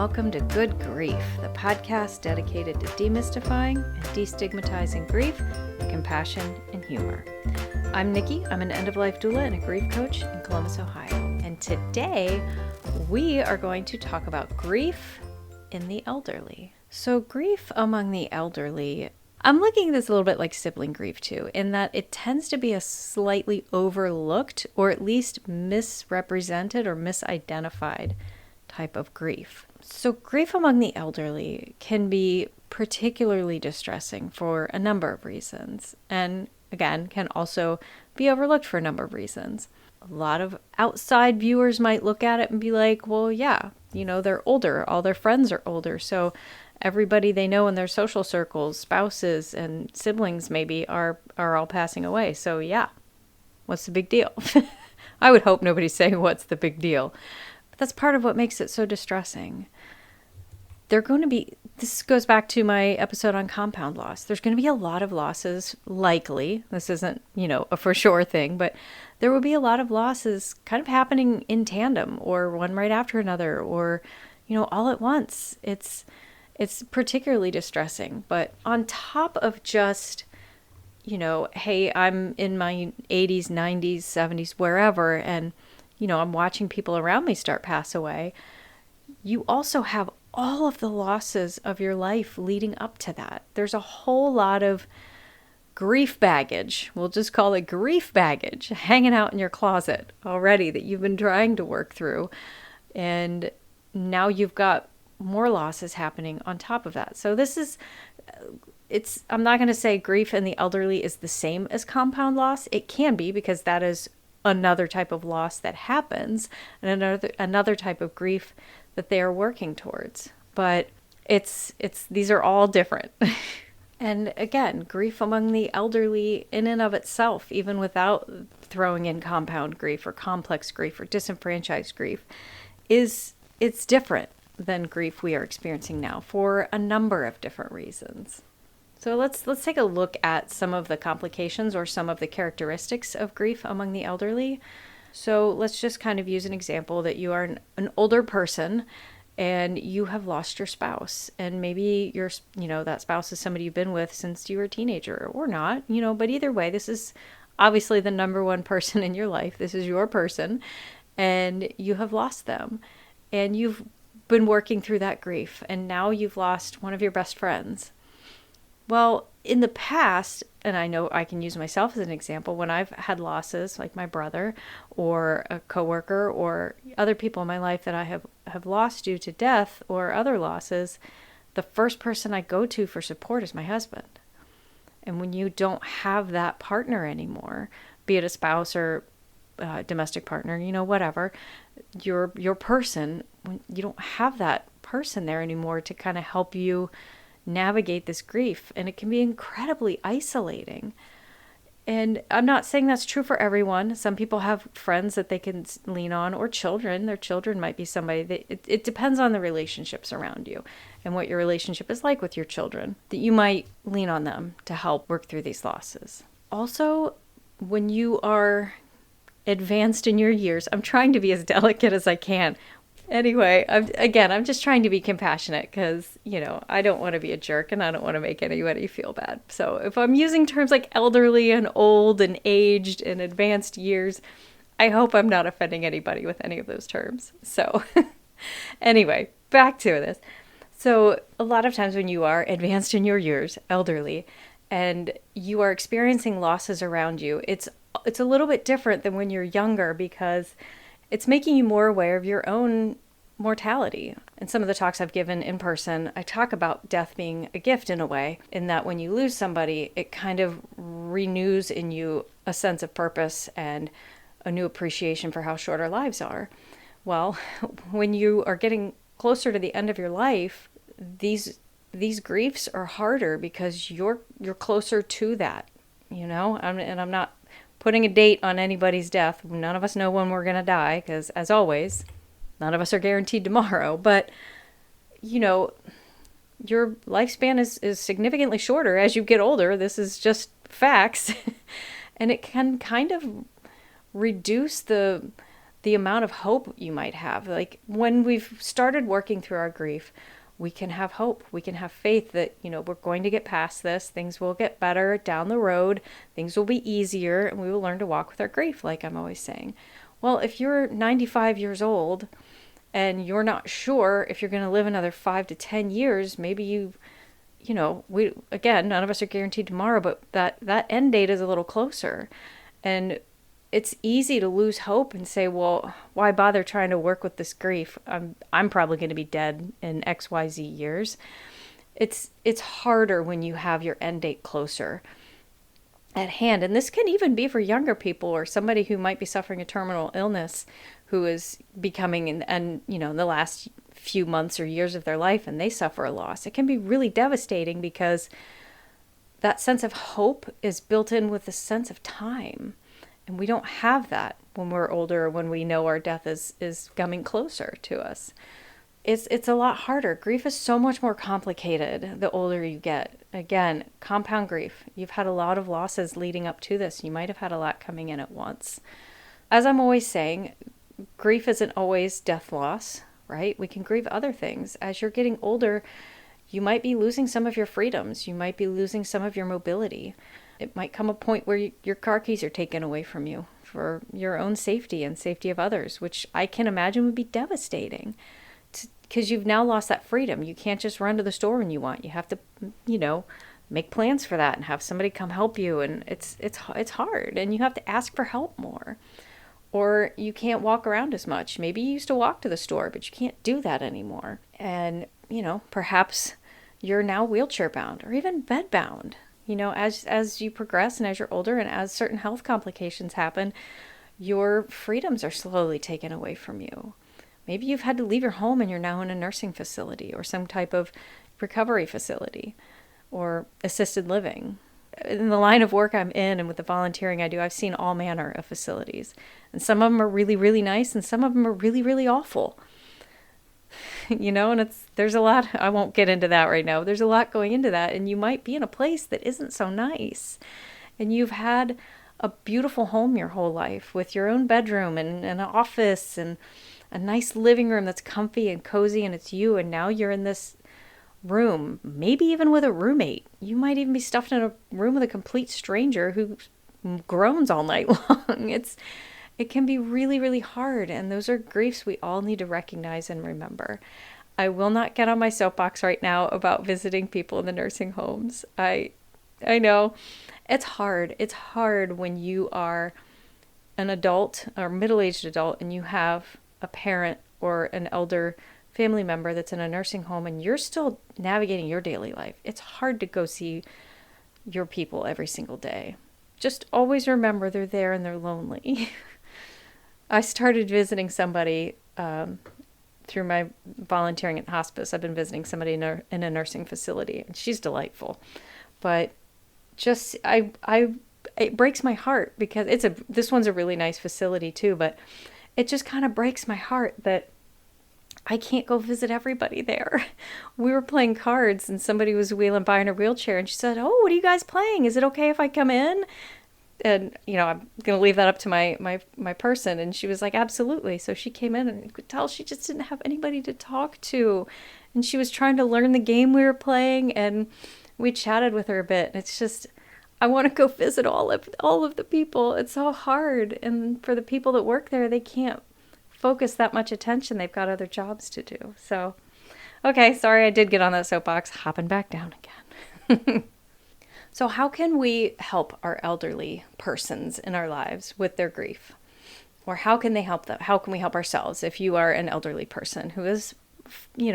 welcome to Good Grief, the podcast dedicated to demystifying and destigmatizing grief, compassion, and humor. I'm Nikki. I'm an end-of-life doula and a grief coach in Columbus, Ohio. And today, we are going to talk about grief in the elderly. So grief among the elderly, I'm looking at this a little bit like sibling grief too, in that it tends to be a slightly overlooked or at least misrepresented or misidentified type of grief. So grief among the elderly can be particularly distressing for a number of reasons, and again, can also be overlooked for a number of reasons. A lot of outside viewers might look at it and be like, well, yeah, they're older, all their friends are older, so everybody they know in their social circles, spouses and siblings maybe, are all passing away. So yeah, what's the big deal? I would hope nobody's saying what's the big deal. But that's part of what makes it so distressing. This goes back to my episode on compound loss. There's going to be a lot of losses, likely. This isn't, a for sure thing, but there will be a lot of losses kind of happening in tandem or one right after another or, all at once. It's particularly distressing. But on top of just, hey, I'm in my 80s, 90s, 70s, wherever, and, I'm watching people around me start pass away, you also have all of the losses of your life leading up to that. There's a whole lot of grief baggage, we'll just call it grief baggage, hanging out in your closet already that you've been trying to work through. And now you've got more losses happening on top of that. So I'm not going to say grief in the elderly is the same as compound loss. It can be, because that is another type of loss that happens and another type of grief that they are working towards. But these are all different. And again, grief among the elderly in and of itself, even without throwing in compound grief or complex grief or disenfranchised grief, it's different than grief we are experiencing now for a number of different reasons. So let's take a look at some of the complications or some of the characteristics of grief among the elderly. So let's just kind of use an example that you are an older person and you have lost your spouse, and maybe that spouse is somebody you've been with since you were a teenager or not, but either way, this is obviously the number one person in your life. This is your person, and you have lost them, and you've been working through that grief, and now you've lost one of your best friends. Well, in the past, and I know I can use myself as an example, when I've had losses like my brother or a coworker or other people in my life that I have lost due to death or other losses, the first person I go to for support is my husband. And when you don't have that partner anymore, be it a spouse or domestic partner, whatever, your person, when you don't have that person there anymore to kind of help you navigate this grief, and it can be incredibly isolating. And I'm not saying that's true for everyone. Some people have friends that they can lean on, or children. Their children might be somebody that it depends on the relationships around you and what your relationship is like with your children, that you might lean on them to help work through these losses. Also, when you are advanced in your years, I'm trying to be as delicate as I can. Anyway, I'm just trying to be compassionate because, I don't want to be a jerk and I don't want to make anybody feel bad. So if I'm using terms like elderly and old and aged and advanced years, I hope I'm not offending anybody with any of those terms. So anyway, back to this. So a lot of times when you are advanced in your years, elderly, and you are experiencing losses around you, it's a little bit different than when you're younger, because it's making you more aware of your own mortality. In some of the talks I've given in person, I talk about death being a gift in a way, in that when you lose somebody, it kind of renews in you a sense of purpose and a new appreciation for how short our lives are. Well, when you are getting closer to the end of your life, these griefs are harder because you're closer to that, and I'm not putting a date on anybody's death. None of us know when we're going to die, because as always, none of us are guaranteed tomorrow. But, your lifespan is significantly shorter as you get older. This is just facts. And it can kind of reduce the the amount of hope you might have. Like when we've started working through our grief, we can have hope. We can have faith that, we're going to get past this. Things will get better down the road. Things will be easier, and we will learn to walk with our grief, like I'm always saying. Well, if you're 95 years old and you're not sure if you're going to live another 5 to 10 years, maybe none of us are guaranteed tomorrow, but that end date is a little closer. And it's easy to lose hope and say, well, why bother trying to work with this grief? I'm probably going to be dead in XYZ years. It's harder when you have your end date closer at hand. And this can even be for younger people or somebody who might be suffering a terminal illness who is becoming in the last few months or years of their life, and they suffer a loss. It can be really devastating because that sense of hope is built in with the sense of time. And we don't have that when we're older or when we know our death is coming closer to us. It's a lot harder. Grief is so much more complicated the older you get. Again, compound grief. You've had a lot of losses leading up to this. You might have had a lot coming in at once. As I'm always saying, grief isn't always death loss, right? We can grieve other things. As you're getting older, you might be losing some of your freedoms. You might be losing some of your mobility. It might come a point where your car keys are taken away from you for your own safety and safety of others, which I can imagine would be devastating because you've now lost that freedom. You can't just run to the store when you want. You have to, make plans for that and have somebody come help you. And it's hard, and you have to ask for help more. Or you can't walk around as much. Maybe you used to walk to the store, but you can't do that anymore. And, perhaps you're now wheelchair bound or even bed bound. As you progress and as you're older and as certain health complications happen, your freedoms are slowly taken away from you. Maybe you've had to leave your home and you're now in a nursing facility or some type of recovery facility or assisted living. In the line of work I'm in and with the volunteering I do, I've seen all manner of facilities. And some of them are really, really nice and some of them are really, really awful. And there's a lot, I won't get into that right now. There's a lot going into that, and you might be in a place that isn't so nice. And you've had a beautiful home your whole life with your own bedroom and an office and a nice living room that's comfy and cozy and it's you. And now you're in this room, maybe even with a roommate. You might even be stuffed in a room with a complete stranger who groans all night long. It can be really, really hard. And those are griefs we all need to recognize and remember. I will not get on my soapbox right now about visiting people in the nursing homes. I know it's hard. It's hard when you are an adult or middle-aged adult and you have a parent or an elder family member that's in a nursing home and you're still navigating your daily life. It's hard to go see your people every single day. Just always remember they're there and they're lonely. I started visiting somebody through my volunteering at hospice. I've been visiting somebody in a nursing facility, and she's delightful. But just it breaks my heart because this one's a really nice facility too. But it just kind of breaks my heart that I can't go visit everybody there. We were playing cards, and somebody was wheeling by in a wheelchair, and she said, "Oh, what are you guys playing? Is it okay if I come in?" And, I'm going to leave that up to my person. And she was like, absolutely. So she came in and you could tell she just didn't have anybody to talk to. And she was trying to learn the game we were playing. And we chatted with her a bit. And it's just, I want to go visit all of the people. It's so hard. And for the people that work there, they can't focus that much attention. They've got other jobs to do. So, okay, sorry I did get on that soapbox. Hopping back down again. So how can we help our elderly persons in our lives with their grief? Or how can they help them? How can we help ourselves if you are an elderly person who is,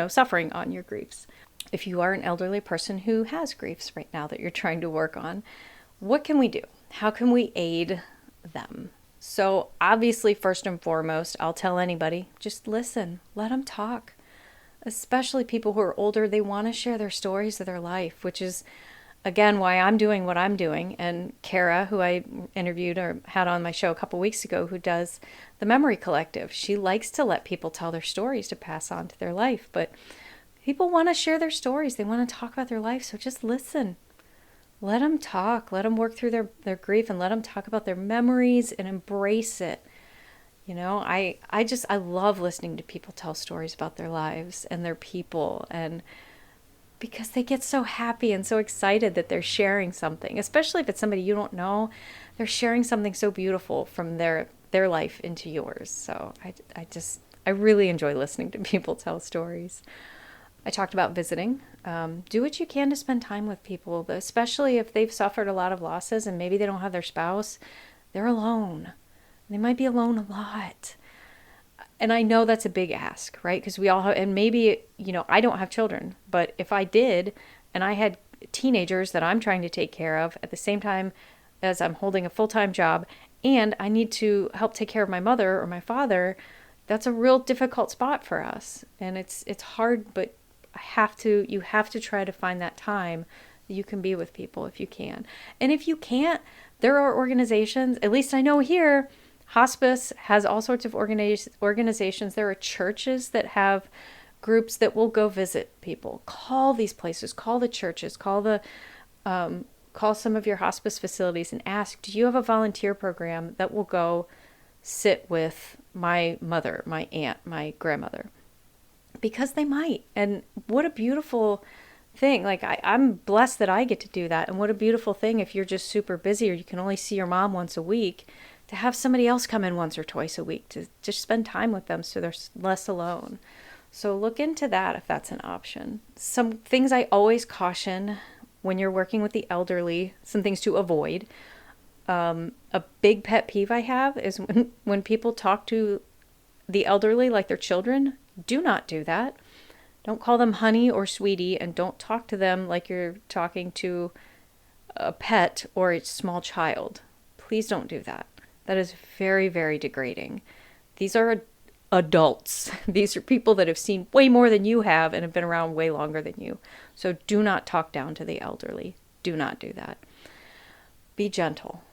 suffering on your griefs? If you are an elderly person who has griefs right now that you're trying to work on, what can we do? How can we aid them? So obviously, first and foremost, I'll tell anybody, just listen, let them talk. Especially people who are older, they want to share their stories of their life, which is again, why I'm doing what I'm doing. And Kara, who I interviewed or had on my show a couple weeks ago, who does the Memory Collective, she likes to let people tell their stories to pass on to their life. But people want to share their stories. They want to talk about their life. So just listen. Let them talk. Let them work through their grief and let them talk about their memories and embrace it. I love listening to people tell stories about their lives and their people, and because they get so happy and so excited that they're sharing something, especially if it's somebody you don't know. They're sharing something so beautiful from their life into yours. So I really enjoy listening to people tell stories. I talked about visiting. Do what you can to spend time with people, especially if they've suffered a lot of losses and maybe they don't have their spouse. They're alone. They might be alone a lot. And I know that's a big ask, right? Because we all have, and maybe, I don't have children, but if I did, and I had teenagers that I'm trying to take care of at the same time as I'm holding a full-time job, and I need to help take care of my mother or my father, that's a real difficult spot for us. And it's hard, but you have to try to find that time that you can be with people if you can. And if you can't, there are organizations, at least I know here, hospice has all sorts of organizations. There are churches that have groups that will go visit people. Call these places, call the churches, call some of your hospice facilities and ask, do you have a volunteer program that will go sit with my mother, my aunt, my grandmother? Because they might. And what a beautiful thing. Like I'm blessed that I get to do that. And what a beautiful thing if you're just super busy or you can only see your mom once a week, to have somebody else come in once or twice a week to just spend time with them so they're less alone. So look into that if that's an option. Some things I always caution when you're working with the elderly, some things to avoid. A big pet peeve I have is when people talk to the elderly like they're children. Do not do that. Don't call them honey or sweetie, and don't talk to them like you're talking to a pet or a small child. Please don't do that. That is very, very degrading. These are adults. These are people that have seen way more than you have and have been around way longer than you. So do not talk down to the elderly. Do not do that. Be gentle,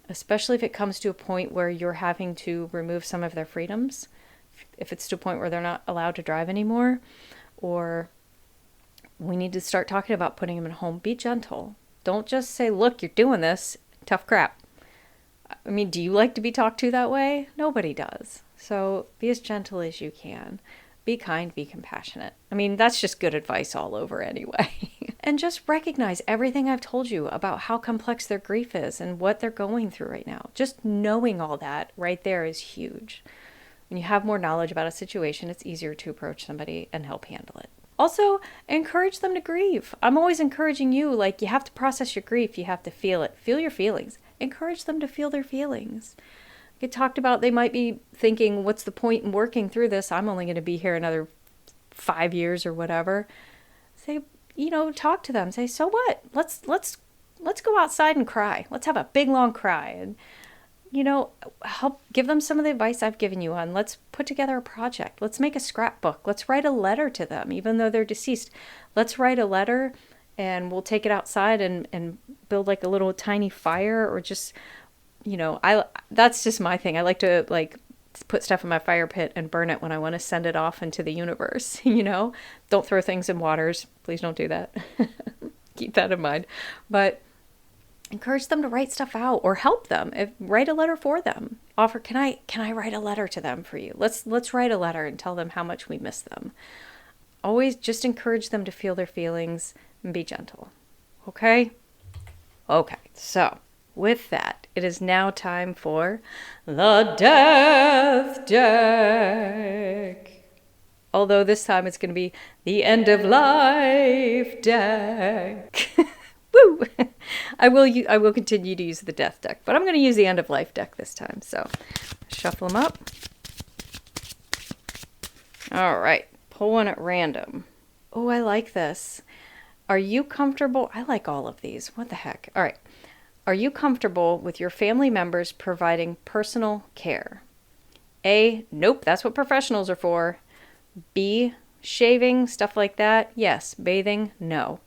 especially if it comes to a point where you're having to remove some of their freedoms. If it's to a point where they're not allowed to drive anymore, or we need to start talking about putting them in a home, be gentle. Don't just say, look, you're doing this. Tough crap. I mean, do you like to be talked to that way? Nobody does. So be as gentle as you can. Be kind, be compassionate. I mean, that's just good advice all over anyway. And just recognize everything I've told you about how complex their grief is and what they're going through right now. Just knowing all that right there is huge. When you have more knowledge about a situation, it's easier to approach somebody and help handle it. Also, encourage them to grieve. I'm always encouraging you, like, you have to process your grief. You have to feel it. Feel your feelings. Encourage them to feel their feelings. Get talked about, they might be thinking, what's the point in working through this? I'm only going to be here another 5 years or whatever. Say, talk to them. Say, so what? Let's go outside and cry. Let's have a big, long cry. And, help give them some of the advice I've given you on, let's put together a project. Let's make a scrapbook. Let's write a letter to them, even though they're deceased. Let's write a letter and we'll take it outside and build like a little tiny fire, or just, that's just my thing. I like to put stuff in my fire pit and burn it when I want to send it off into the universe. Don't throw things in waters. Please don't do that. Keep that in mind. But encourage them to write stuff out or help them. Write a letter for them. Offer, can I write a letter to them for you? Let's write a letter and tell them how much we miss them. Always just encourage them to feel their feelings and be gentle. Okay? Okay. So, with that, it is now time for the Death Deck. Although this time it's going to be the End of Life Deck. Woo! I will continue to use the Death Deck, but I'm going to use the End of Life Deck this time. So, shuffle them up. All right. Pull one at random. Oh, I like this. Are you comfortable? I like all of these. What the heck? All right. Are you comfortable with your family members providing personal care? A, nope, that's what professionals are for. B, shaving, stuff like that. Yes. Bathing, no.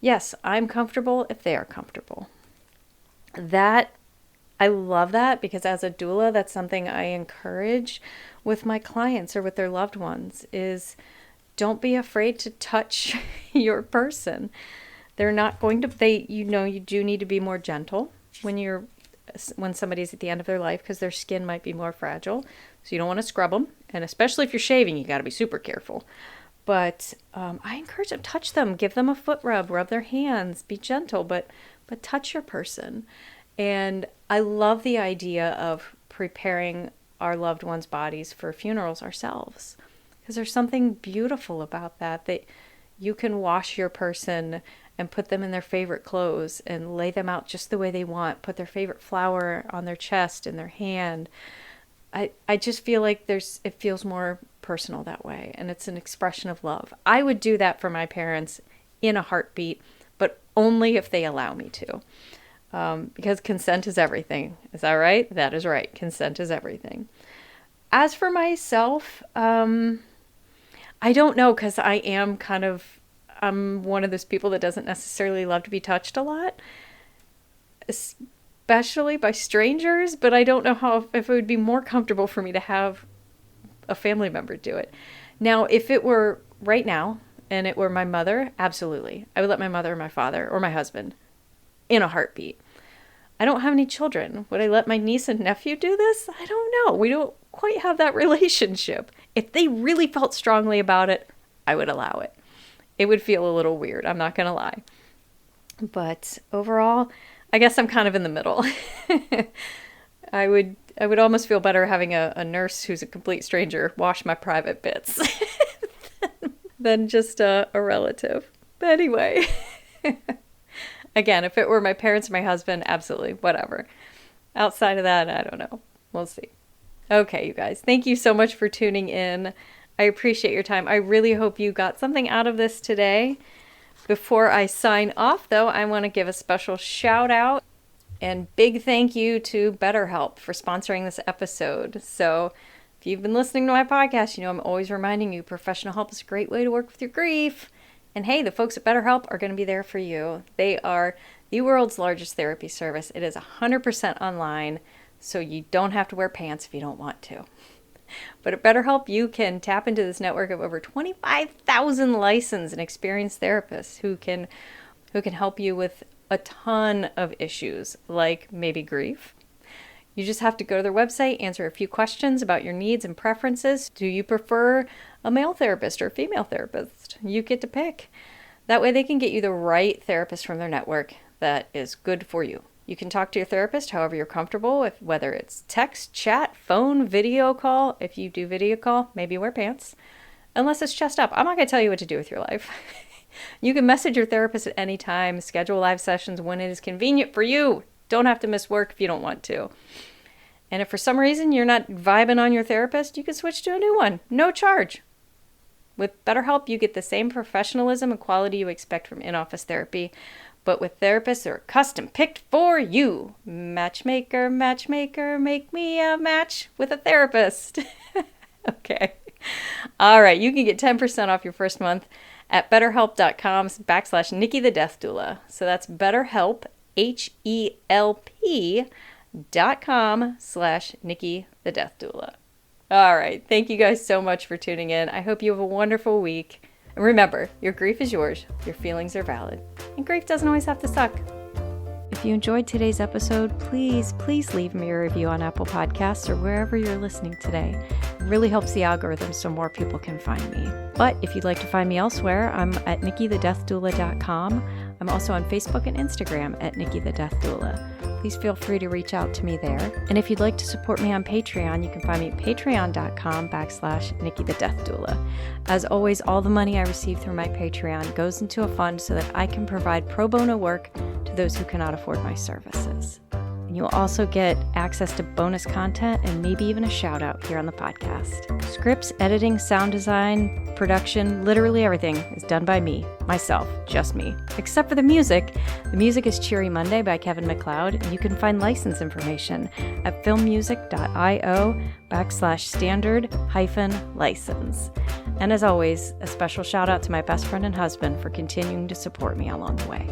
Yes, I'm comfortable if they are comfortable. I love that, because as a doula, that's something I encourage with my clients or with their loved ones, is don't be afraid to touch your person. They're not going to, you do need to be more gentle when you're when somebody's at the end of their life because their skin might be more fragile. So you don't want to scrub them. And especially if you're shaving, you got to be super careful. But I encourage them, touch them, give them a foot rub their hands, be gentle, but touch your person. And I love the idea of preparing our loved ones' bodies for funerals ourselves. Because there's something beautiful about that you can wash your person and put them in their favorite clothes and lay them out just the way they want, put their favorite flower on their chest, in their hand. I just feel like it feels more personal that way, and it's an expression of love. I would do that for my parents in a heartbeat, but only if they allow me to. Because consent is everything. Is that right? That is right. Consent is everything. As for myself, I don't know, because I'm one of those people that doesn't necessarily love to be touched a lot, especially by strangers, but I don't know if it would be more comfortable for me to have a family member do it. Now, if it were right now and it were my mother, absolutely. I would let my mother or my father or my husband in a heartbeat. I don't have any children. Would I let my niece and nephew do this? I don't know. We don't quite have that relationship. If they really felt strongly about it, I would allow it. It would feel a little weird, I'm not going to lie. But overall, I guess I'm kind of in the middle. I would almost feel better having a nurse who's a complete stranger wash my private bits than just a relative. But anyway, again, if it were my parents or my husband, absolutely, whatever. Outside of that, I don't know. We'll see. Okay, you guys, thank you so much for tuning in. I appreciate your time. I really hope you got something out of this today. Before I sign off, though, I want to give a special shout out and big thank you to BetterHelp for sponsoring this episode. So if you've been listening to my podcast, you know I'm always reminding you professional help is a great way to work with your grief. And hey, the folks at BetterHelp are going to be there for you. They are the world's largest therapy service. It is 100% online, so you don't have to wear pants if you don't want to. But at BetterHelp, you can tap into this network of over 25,000 licensed and experienced therapists who can help you with a ton of issues, like maybe grief. You just have to go to their website, answer a few questions about your needs and preferences. Do you prefer a male therapist or a female therapist? You get to pick. That way they can get you the right therapist from their network that is good for you. You can talk to your therapist however you're comfortable with, whether it's text, chat, phone, video call. If you do video call, maybe wear pants. Unless it's chest up. I'm not going to tell you what to do with your life. You can message your therapist at any time, schedule live sessions when it is convenient for you. Don't have to miss work if you don't want to. And if for some reason you're not vibing on your therapist, you can switch to a new one. No charge. With BetterHelp, you get the same professionalism and quality you expect from in-office therapy, but with therapists that are custom picked for you. Matchmaker, matchmaker, make me a match with a therapist. Okay. All right. You can get 10% off your first month at betterhelp.com/Nikki the Death Doula. So that's BetterHelp, HELP.com/Nikki the Death Doula. All right. Thank you guys so much for tuning in. I hope you have a wonderful week. And remember, your grief is yours, your feelings are valid, and grief doesn't always have to suck. If you enjoyed today's episode, please leave me a review on Apple Podcasts or wherever you're listening today. It really helps the algorithm so more people can find me. But if you'd like to find me elsewhere, I'm at NikkiTheDeathDoula.com. I'm also on Facebook and Instagram at Nikki the Death Doula. Please feel free to reach out to me there. And if you'd like to support me on Patreon, you can find me at patreon.com/Nikki the Death Doula. As always, all the money I receive through my Patreon goes into a fund so that I can provide pro bono work to those who cannot afford my services. And you'll also get access to bonus content and maybe even a shout out here on the podcast. Scripts, editing, sound design, production, literally everything is done by me, myself, just me. Except for the music. The music is Cheery Monday by Kevin MacLeod, and you can find license information at filmmusic.io/standard-license. And as always, a special shout out to my best friend and husband for continuing to support me along the way.